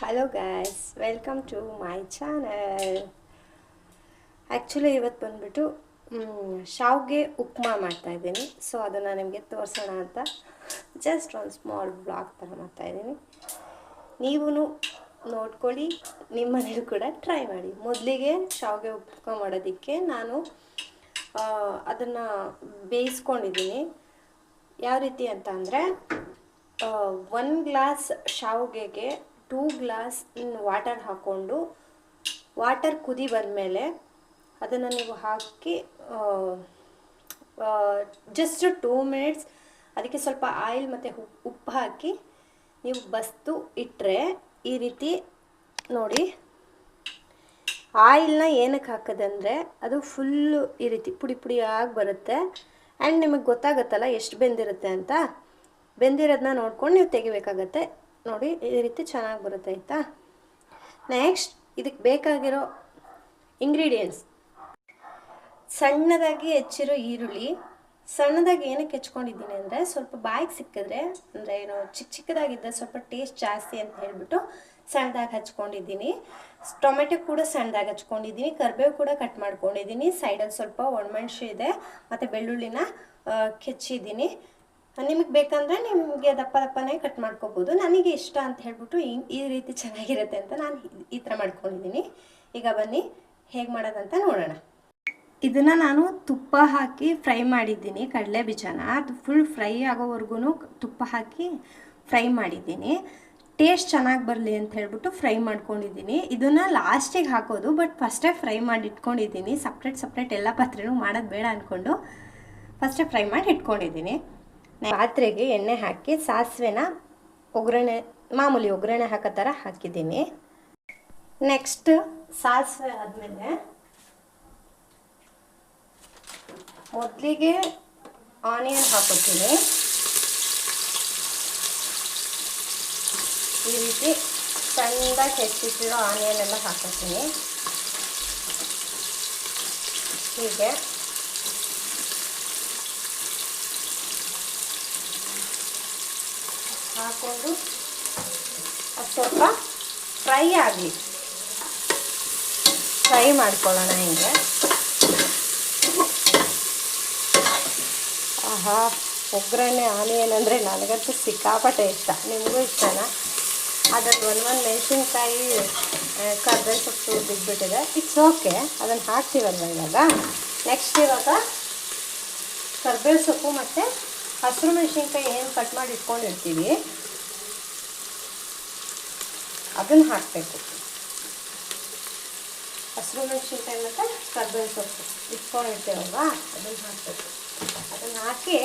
Hello guys, welcome to my channel. Actually ಇವತ್ತು ಬಂದುಬಿಟ್ಟು ಶಾವ್ಗೆ ಉಪ್ಮಾ ಮಾಡ್ತಾಯಿದ್ದೀನಿ. ಸೊ ಅದನ್ನು ನಿಮಗೆ ತೋರಿಸೋಣ ಅಂತ ಜಸ್ಟ್ ಒಂದು ಸ್ಮಾಲ್ ಬ್ಲಾಗ್ ಥರ ಮಾಡ್ತಾಯಿದ್ದೀನಿ. ನೀವು ನೋಡ್ಕೊಳ್ಳಿ, ನಿಮ್ಮ ಮನೇಲಿ ಕೂಡ ಟ್ರೈ ಮಾಡಿ. ಮೊದಲಿಗೆ ಶಾವ್ಗೆ ಉಪ್ಮಾ ಮಾಡೋದಕ್ಕೆ ನಾನು ಅದನ್ನು ಬೇಯಿಸ್ಕೊಂಡಿದ್ದೀನಿ. ಯಾವ ರೀತಿ ಅಂತ ಅಂದರೆ 1 ಗ್ಲಾಸ್ ಶಾವ್ಗೆಗೆ 2 ಗ್ಲಾಸ್ ವಾಟರ್ ಹಾಕ್ಕೊಂಡು, ವಾಟರ್ ಕುದಿ ಬಂದಮೇಲೆ ಅದನ್ನು ನೀವು ಹಾಕಿ ಜಸ್ಟ್ 2 ಮಿನಿಟ್ಸ್ ಅದಕ್ಕೆ ಸ್ವಲ್ಪ ಆಯಿಲ್ ಮತ್ತು ಉಪ್ಪು ಹಾಕಿ ನೀವು ಬಸ್ತು ಇಟ್ಟರೆ ಈ ರೀತಿ ನೋಡಿ. ಆಯಿಲ್ನ ಏನಕ್ಕೆ ಹಾಕೋದಂದರೆ ಅದು ಫುಲ್ಲು ಈ ರೀತಿ ಪುಡಿ ಪುಡಿಯಾಗಿ ಬರುತ್ತೆ. ಆ್ಯಂಡ್ ನಿಮಗೆ ಗೊತ್ತಾಗುತ್ತಲ್ಲ ಎಷ್ಟು ಬೆಂದಿರುತ್ತೆ ಅಂತ. ಬೆಂದಿರೋದನ್ನ ನೋಡ್ಕೊಂಡು ನೀವು ತೆಗಿಬೇಕಾಗತ್ತೆ. ನೋಡಿ ಈ ರೀತಿ ಚೆನ್ನಾಗಿ ಬರುತ್ತೆ, ಆಯಿತಾ. ನೆಕ್ಸ್ಟ್ ಇದಕ್ಕೆ ಬೇಕಾಗಿರೋ ಇಂಗ್ರೀಡಿಯೆಂಟ್ಸ್: ಸಣ್ಣದಾಗಿ ಹೆಚ್ಚಿರೋ ಈರುಳ್ಳಿ. ಸಣ್ಣದಾಗಿ ಏನಕ್ಕೆ ಹೆಚ್ಕೊಂಡಿದ್ದೀನಿ ಅಂದರೆ ಸ್ವಲ್ಪ ಬಾಯಿಗೆ ಸಿಕ್ಕಿದ್ರೆ, ಅಂದರೆ ಏನು ಚಿಕ್ಕದಾಗಿದ್ದರೆ ಸ್ವಲ್ಪ ಟೇಸ್ಟ್ ಜಾಸ್ತಿ ಅಂತ ಹೇಳಿಬಿಟ್ಟು ಸಣ್ಣದಾಗಿ ಹಚ್ಕೊಂಡಿದ್ದೀನಿ. ಟೊಮೆಟೊ ಕೂಡ ಸಣ್ಣದಾಗಿ ಹಚ್ಕೊಂಡಿದ್ದೀನಿ. ಕರಿಬೇವು ಕೂಡ ಕಟ್ ಮಾಡ್ಕೊಂಡಿದ್ದೀನಿ. ಸೈಡಲ್ಲಿ ಸ್ವಲ್ಪ ಒಣಮೆಣಸು ಇದೆ ಮತ್ತು ಬೆಳ್ಳುಳ್ಳಿನ ಕೆಚ್ಚಿದ್ದೀನಿ. ನಿಮಗೆ ಬೇಕಂದರೆ ನಿಮಗೆ ದಪ್ಪ ದಪ್ಪನೇ ಕಟ್ ಮಾಡ್ಕೋಬೋದು. ನನಗೆ ಇಷ್ಟ ಅಂತ ಹೇಳ್ಬಿಟ್ಟು ಈ ರೀತಿ ಚೆನ್ನಾಗಿರುತ್ತೆ ಅಂತ ನಾನು ಈ ಥರ ಮಾಡ್ಕೊಂಡಿದ್ದೀನಿ. ಈಗ ಬನ್ನಿ ಹೇಗೆ ಮಾಡೋದಂತ ನೋಡೋಣ. ಇದನ್ನು ನಾನು ತುಪ್ಪ ಹಾಕಿ ಫ್ರೈ ಮಾಡಿದ್ದೀನಿ. ಕಡಲೆ ಬೀಜನ ಅದು ಫುಲ್ ಫ್ರೈ ಆಗೋವರೆಗೂ ತುಪ್ಪ ಹಾಕಿ ಫ್ರೈ ಮಾಡಿದ್ದೀನಿ. ಟೇಸ್ಟ್ ಚೆನ್ನಾಗಿ ಬರಲಿ ಅಂತ ಹೇಳ್ಬಿಟ್ಟು ಫ್ರೈ ಮಾಡ್ಕೊಂಡಿದ್ದೀನಿ. ಇದನ್ನು ಲಾಸ್ಟಿಗೆ ಹಾಕೋದು, ಬಟ್ ಫಸ್ಟೇ ಫ್ರೈ ಮಾಡಿ ಇಟ್ಕೊಂಡಿದ್ದೀನಿ. ಸಪ್ರೇಟ್ ಎಲ್ಲ ಪಾತ್ರೆನೂ ಮಾಡೋದು ಬೇಡ ಅಂದ್ಕೊಂಡು ಫಸ್ಟೇ ಫ್ರೈ ಮಾಡಿ ಇಟ್ಕೊಂಡಿದ್ದೀನಿ. ಪಾತ್ರೆಗೆ ಎಣ್ಣೆ ಹಾಕಿ ಸಾಸಿವೆನ ಒಗ್ಗರಣೆ, ಮಾಮೂಲಿ ಒಗ್ಗರಣೆ ಹಾಕೋ ಥರ ಹಾಕಿದ್ದೀನಿ. ನೆಕ್ಸ್ಟ್ ಸಾಸಿವೆ ಆದಮೇಲೆ ಮೊದಲಿಗೆ ಆನಿಯನ್ ಹಾಕೋತೀನಿ. ಈ ರೀತಿ ಸಣ್ಣದಾಗಿ ಹೆಚ್ಚಿಟ್ಟಿರೋ ಆನಿಯನ್ ಎಲ್ಲ ಹಾಕೋತೀನಿ. ಹೀಗೆ ಹಾಕ್ಕೊಂಡು ಅದು ಸ್ವಲ್ಪ ಫ್ರೈ ಆಗಲಿ, ಫ್ರೈ ಮಾಡ್ಕೊಳ್ಳೋಣ. ಹಿಂಗೆ ಆಹಾ, ಒಗ್ಗರಣೆ ಆನಿಯನ್ ಅಂದರೆ ನನಗಂತೂ ಸಿಕ್ಕಾಪಟ್ಟೆ ಇಷ್ಟ. ನಿಮಗೂ ಇಷ್ಟನಾ? ಅದ್ರಲ್ಲಿ ಒಂದು ಮೆಣಸಿನ್ಕಾಯಿ, ಕರ್ಬೇವು ಸೊಪ್ಪು ಬಿದ್ದುಬಿಟ್ಟಿದೆ. ಇಟ್ಸ್ ಓಕೆ, ಅದನ್ನು ಹಾಕ್ತೀವಲ್ವ ಇವಾಗ. ನೆಕ್ಸ್ಟ್ ಇವಾಗ ಕರ್ಬೇವು ಸೊಪ್ಪು ಮತ್ತು ಹಸಿರು ಮೆಣಸಿನ್ಕಾಯಿ ಏನು ಕಟ್ ಮಾಡಿ ಇಟ್ಕೊಂಡಿರ್ತೀವಿ ಅದನ್ನು ಹಾಕಬೇಕು. ಹಸಿರು ಮೆಣಸಿನ್ಕಾಯಿ ಮತ್ತು ಕರ್ಬೇವು ಸೊಪ್ಪು ಇಟ್ಕೊಂಡಿರ್ತೀವಲ್ವ ಅದನ್ನು ಹಾಕಬೇಕು. ಅದನ್ನು ಹಾಕಿ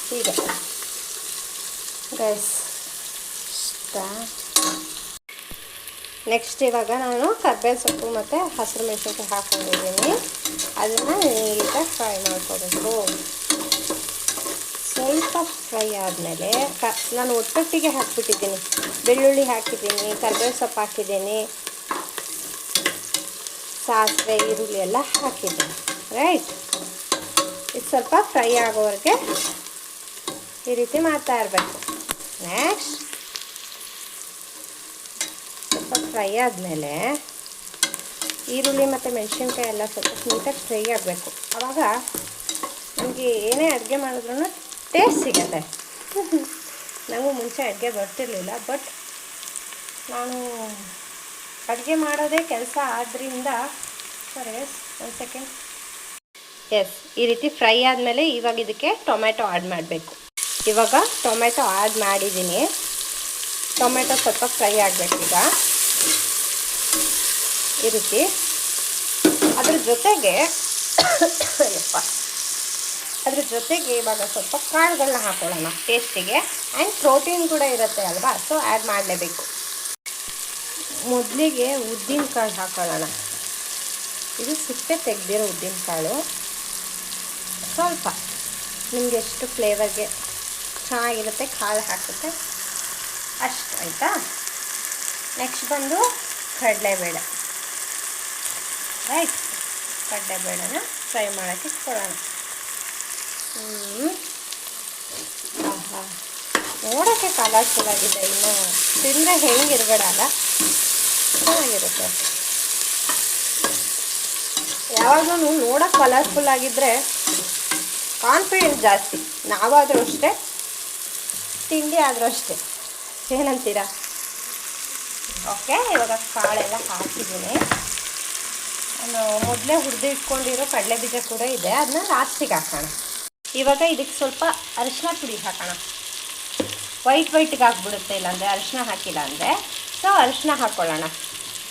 ಹೀಗೆ ಗೈಸ್ ಇಷ್ಟ. ನೆಕ್ಸ್ಟ್ ಇವಾಗ ನಾನು ಕರ್ಬೇವು ಸೊಪ್ಪು ಮತ್ತು ಹಸಿರು ಮೆಣಸಿನ್ಕಾಯಿ ಹಾಕ್ಕೊಂಡಿದ್ದೀನಿ. ಅದನ್ನು ನೀಟಾಗಿ ಫ್ರೈ ಮಾಡ್ಕೋಬೇಕು. ಸ್ವಲ್ಪ ಫ್ರೈ ಆದಮೇಲೆ ನಾನು ಒಟ್ಟೊಟ್ಟಿಗೆ ಹಾಕ್ಬಿಟ್ಟಿದ್ದೀನಿ. ಬೆಳ್ಳುಳ್ಳಿ ಹಾಕಿದ್ದೀನಿ, ಕರ್ಬೇವು ಸೊಪ್ಪು ಹಾಕಿದ್ದೀನಿ, ಸಾಸಿವೆ, ಈರುಳ್ಳಿ ಎಲ್ಲ ಹಾಕಿದ್ದೀನಿ. ರೈಟ್, ಇದು ಸ್ವಲ್ಪ ಫ್ರೈ ಆಗೋವರೆಗೆ ಈ ರೀತಿ ಮಾಡ್ತಾ ಇರಬೇಕು. ನೆಕ್ಸ್ಟ್ ಸ್ವಲ್ಪ ಫ್ರೈ ಆದಮೇಲೆ ಈರುಳ್ಳಿ ಮತ್ತು ಮೆಣಸಿನ್ಕಾಯಿ ಎಲ್ಲ ಸ್ವಲ್ಪ ನೀಟಾಗಿ ಫ್ರೈ ಆಗಬೇಕು. ಆವಾಗ ನಮಗೆ ಏನೇ ಅಡುಗೆ ಮಾಡಿದ್ರೂ ಟೇಸ್ಟ್ ಸಿಗುತ್ತೆ. ನನಗೂ ಮುಂಚೆ ಅಡುಗೆ ಬರ್ತಿರ್ಲಿಲ್ಲ, ಬಟ್ ನಾನು ಅಡುಗೆ ಮಾಡೋದೇ ಕೆಲಸ ಆದ್ದರಿಂದ ಒಂದು ಸೆಕೆಂಡ್. ಎಸ್, ಈ ರೀತಿ ಫ್ರೈ ಆದಮೇಲೆ ಇವಾಗ ಇದಕ್ಕೆ ಟೊಮೆಟೊ ಆ್ಯಡ್ ಮಾಡಬೇಕು. ಇವಾಗ ಟೊಮೆಟೊ ಆ್ಯಡ್ ಮಾಡಿದ್ದೀನಿ. ಟೊಮೆಟೊ ಸ್ವಲ್ಪ ಫ್ರೈ ಆಗಬೇಕೀಗ ಈ ರೀತಿ. ಅದ್ರ ಜೊತೆಗೆ ಇವಾಗ ಸ್ವಲ್ಪ ಕಾಳುಗಳನ್ನ ಹಾಕೊಳ್ಳೋಣ ಟೇಸ್ಟಿಗೆ. ಆ್ಯಂಡ್ ಪ್ರೋಟೀನ್ ಕೂಡ ಇರುತ್ತೆ ಅಲ್ವಾ, ಸೊ ಆ್ಯಡ್ ಮಾಡಲೇಬೇಕು. ಮೊದಲಿಗೆ ಉದ್ದಿನ ಕಾಳು ಹಾಕೊಳ್ಳೋಣ. ಇದು ಸಿಪ್ಪೆ ತೆಗೆದಿರೋ ಉದ್ದಿನ ಕಾಳು. ಸ್ವಲ್ಪ ನಿಮಗೆ ಎಷ್ಟು ಫ್ಲೇವರ್ಗೆ ಚೆನ್ನಾಗಿರುತ್ತೆ ಕಾಳು ಹಾಕುತ್ತೆ ಅಷ್ಟು, ಆಯಿತಾ. ನೆಕ್ಸ್ಟ್ ಬಂದು ಕಡಲೆಬೇಳೆ. ರೈಟ್, ಕಡಲೆಬೇಳೆನ ಫ್ರೈ ಮಾಡೋಕ್ಕೆ ಇಟ್ಕೊಳ್ಳೋಣ. ನೋಡೋಕ್ಕೆ ಕಲರ್ಫುಲ್ ಆಗಿದೆ. ಇನ್ನು ತಿಂದರೆ ಹೆಂಗಿರಬೇಡ ಅಲ್ಲ, ಚೆನ್ನಾಗಿರುತ್ತೆ. ಯಾವಾಗಲೂ ನೋಡೋಕೆ ಕಲರ್ಫುಲ್ ಆಗಿದ್ದರೆ ಕಾನ್ಫಿಡೆನ್ಸ್ ಜಾಸ್ತಿ. ನಾವಾದರೂ ಅಷ್ಟೇ, ತಿಂಡಿ ಆದರೂ ಅಷ್ಟೇ. ಏನಂತೀರಾ? ಓಕೆ, ಇವಾಗ ಕಾಳೆಲ್ಲ ಹಾಕಿದ್ದೀನಿ. ನಾನು ಮೊದಲೇ ಹುರಿದು ಇಟ್ಕೊಂಡಿರೋ ಕಡಲೆ ಬೀಜ ಕೂಡ ಇದೆ, ಅದನ್ನ ಲಾಸ್ಟಿಗೆ ಹಾಕೋಣ. ಇವಾಗ ಇದಕ್ಕೆ ಸ್ವಲ್ಪ ಅರಿಶಿನ ಪುಡಿ ಹಾಕೋಣ. ವೈಟ್ಗೆ ಹಾಕ್ಬಿಡುತ್ತೆ, ಇಲ್ಲಾಂದರೆ ಅರಿಶಿನ ಹಾಕಿಲ್ಲ ಅಂದರೆ. ಸೊ ಅರಿಶಿನ ಹಾಕ್ಕೊಳ್ಳೋಣ.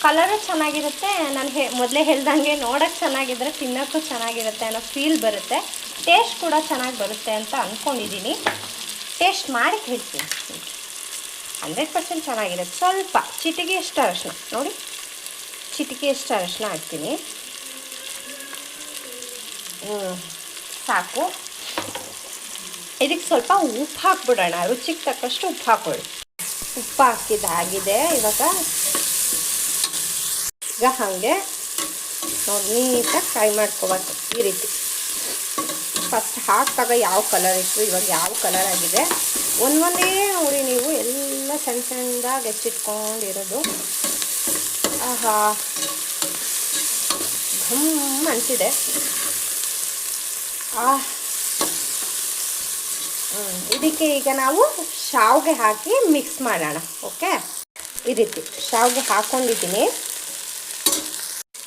ಕಲರು ಚೆನ್ನಾಗಿರುತ್ತೆ. ನಾನು ಮೊದಲೇ ಹೇಳ್ದಂಗೆ ನೋಡೋಕ್ಕೆ ಚೆನ್ನಾಗಿದ್ದರೆ ತಿನ್ನೋಕ್ಕೂ ಚೆನ್ನಾಗಿರುತ್ತೆ ಅನ್ನೋ ಫೀಲ್ ಬರುತ್ತೆ. ಟೇಸ್ಟ್ ಕೂಡ ಚೆನ್ನಾಗಿ ಬರುತ್ತೆ ಅಂತ ಅಂದ್ಕೊಂಡಿದ್ದೀನಿ. ಟೇಸ್ಟ್ ಮಾಡಿ ಹೇಳ್ತೀನಿ. 100% ಚೆನ್ನಾಗಿರುತ್ತೆ. ಸ್ವಲ್ಪ ಚಿಟಿಕೆಯಷ್ಟು ಅರಿಶಿನ, ನೋಡಿ, ಚಿಟಿಕೆಯಷ್ಟು ಅರಿಶಿನ ಹಾಕ್ತೀನಿ. ಸಾಕು. ಇದಕ್ಕೆ ಸ್ವಲ್ಪ ಉಪ್ಪು ಹಾಕ್ಬಿಡೋಣ. ರುಚಿಗೆ ತಕ್ಕಷ್ಟು ಉಪ್ಪು ಹಾಕ್ಕೊಳ್ಳಿ. ಉಪ್ಪು ಹಾಕಿದ್ದಾಗಿದೆ. ಇವಾಗ ಹಾಗೆ ನೋಡಿ ನೀಟಾಗಿ ಫ್ರೈ ಮಾಡ್ಕೋಬೇಕು. ಈ ರೀತಿ ಫಸ್ಟ್ ಹಾಕಿದಾಗ ಯಾವ ಕಲರ್ ಇತ್ತು, ಇವಾಗ ಯಾವ ಕಲರ್ ಆಗಿದೆ ಒಂದೇ ನೋಡಿ ನೀವು. ಎಲ್ಲ ಸಣ್ಣದಾಗಿ ಹೆಚ್ಚಿಟ್ಕೊಂಡಿರೋದು. ಆಹಾ, ಘಮ್ ಅನಿಸಿದೆ. ಇದಕ್ಕೆ ಈಗ ನಾವು ಶಾವಿಗೆ ಹಾಕಿ ಮಿಕ್ಸ್ ಮಾಡೋಣ. ಓಕೆ, ಈ ರೀತಿ ಶಾವಿಗೆ ಹಾಕ್ಕೊಂಡಿದ್ದೀನಿ.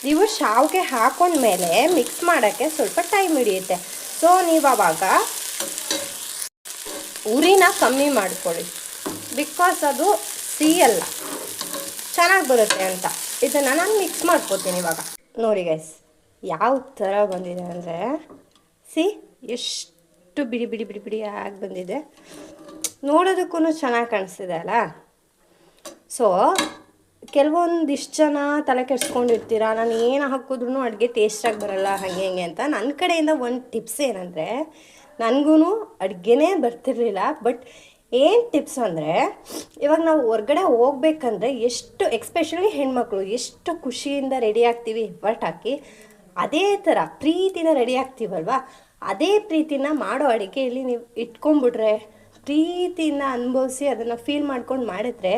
ನೀವು ಶಾವಿಗೆ ಹಾಕೊಂಡ್ಮೇಲೆ ಮಿಕ್ಸ್ ಮಾಡೋಕ್ಕೆ ಸ್ವಲ್ಪ ಟೈಮ್ ಹಿಡಿಯುತ್ತೆ. ಸೊ ನೀವು ಆವಾಗ ಉರಿನ ಕಮ್ಮಿ ಮಾಡ್ಕೊಳ್ಳಿ, ಬಿಕಾಸ್ ಅದು ಸಿಹಿಯಲ್ಲ, ಚೆನ್ನಾಗಿ ಬರುತ್ತೆ ಅಂತ. ಇದನ್ನು ನಾನು ಮಿಕ್ಸ್ ಮಾಡ್ಕೊತೀನಿ ಇವಾಗ. ನೋಡಿ ಗೈಸ್, ಯಾವ ಥರ ಬಂದಿದೆ ಅಂದರೆ, ಎಷ್ಟು ಬಿಡಿ ಆಗಿ ಬಂದಿದೆ. ನೋಡೋದಕ್ಕೂ ಚೆನ್ನಾಗಿ ಕಾಣಿಸ್ತಿದೆ ಅಲ್ಲ. ಸೊ ಕೆಲವೊಂದಿಷ್ಟು ಜನ ತಲೆ ಕೆಡಿಸ್ಕೊಂಡಿರ್ತೀರ, ನಾನು ಏನು ಹಾಕಿದ್ರೂ ಅಡುಗೆ ಟೇಸ್ಟಾಗಿ ಬರೋಲ್ಲ ಹಾಗೆ ಅಂತ. ನನ್ನ ಕಡೆಯಿಂದ ಒಂದು ಟಿಪ್ಸ್ ಏನಂದರೆ, ನನಗೂ ಅಡುಗೆನೇ ಬರ್ತಿರ್ಲಿಲ್ಲ. ಬಟ್ ಏನು ಟಿಪ್ಸ್ ಅಂದರೆ, ಇವಾಗ ನಾವು ಹೊರ್ಗಡೆ ಹೋಗ್ಬೇಕಂದ್ರೆ ಎಷ್ಟು, ಎಕ್ಸ್ಪೆಷಲಿ ಹೆಣ್ಮಕ್ಳು ಎಷ್ಟು ಖುಷಿಯಿಂದ ರೆಡಿ ಆಗ್ತೀವಿ ಎಫರ್ಟ್ ಹಾಕಿ. ಅದೇ ಥರ ಪ್ರೀತಿನ ರೆಡಿ ಆಗ್ತೀವಲ್ವ, ಅದೇ ಪ್ರೀತಿನ ಮಾಡೋ ಅಡುಗೆಯಲ್ಲಿ ನೀವು ಇಟ್ಕೊಂಡ್ಬಿಟ್ರೆ, ಪ್ರೀತಿನ ಅನುಭವಿಸಿ ಅದನ್ನು ಫೀಲ್ ಮಾಡ್ಕೊಂಡು ಮಾಡಿದ್ರೆ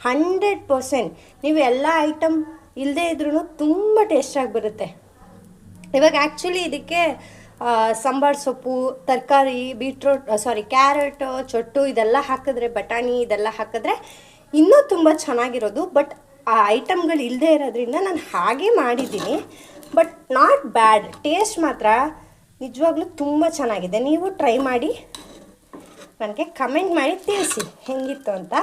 100% ನೀವು ಎಲ್ಲ ಐಟಮ್ ಇಲ್ಲದೇ ಇದ್ರೂ ತುಂಬ ಟೇಸ್ಟಾಗಿ ಬರುತ್ತೆ. ಇವಾಗ ಆ್ಯಕ್ಚುಲಿ ಇದಕ್ಕೆ ಸಾಂಬಾರು ಸೊಪ್ಪು, ತರಕಾರಿ, ಕ್ಯಾರೆಟ್, ಚೊಟ್ಟು ಇದೆಲ್ಲ ಹಾಕಿದ್ರೆ, ಬಟಾಣಿ ಇದೆಲ್ಲ ಹಾಕಿದ್ರೆ ಇನ್ನೂ ತುಂಬ ಚೆನ್ನಾಗಿರೋದು. ಬಟ್ ಆ ಐಟಮ್ಗಳು ಇಲ್ಲದೇ ಇರೋದ್ರಿಂದ ನಾನು ಹಾಗೆ ಮಾಡಿದ್ದೀನಿ. But not bad. ಟೇಸ್ಟ್ ಮಾತ್ರ ನಿಜವಾಗ್ಲೂ ತುಂಬ ಚೆನ್ನಾಗಿದೆ. ನೀವು ಟ್ರೈ ಮಾಡಿ ನನಗೆ ಕಮೆಂಟ್ ಮಾಡಿ ತಿಳಿಸಿ ಹೆಂಗಿತ್ತು ಅಂತ.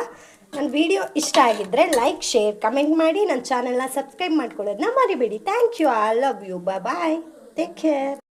ನನ್ನ ವಿಡಿಯೋ ಇಷ್ಟ ಆಗಿದ್ದರೆ ಲೈಕ್, ಶೇರ್, ಕಮೆಂಟ್ ಮಾಡಿ. ನನ್ನ ಚಾನೆಲ್ನ ಸಬ್ಸ್ಕ್ರೈಬ್ ಮಾಡ್ಕೊಳ್ಳೋದನ್ನ ಮರಿಬೇಡಿ. Thank you. I love you. Bye. Take care.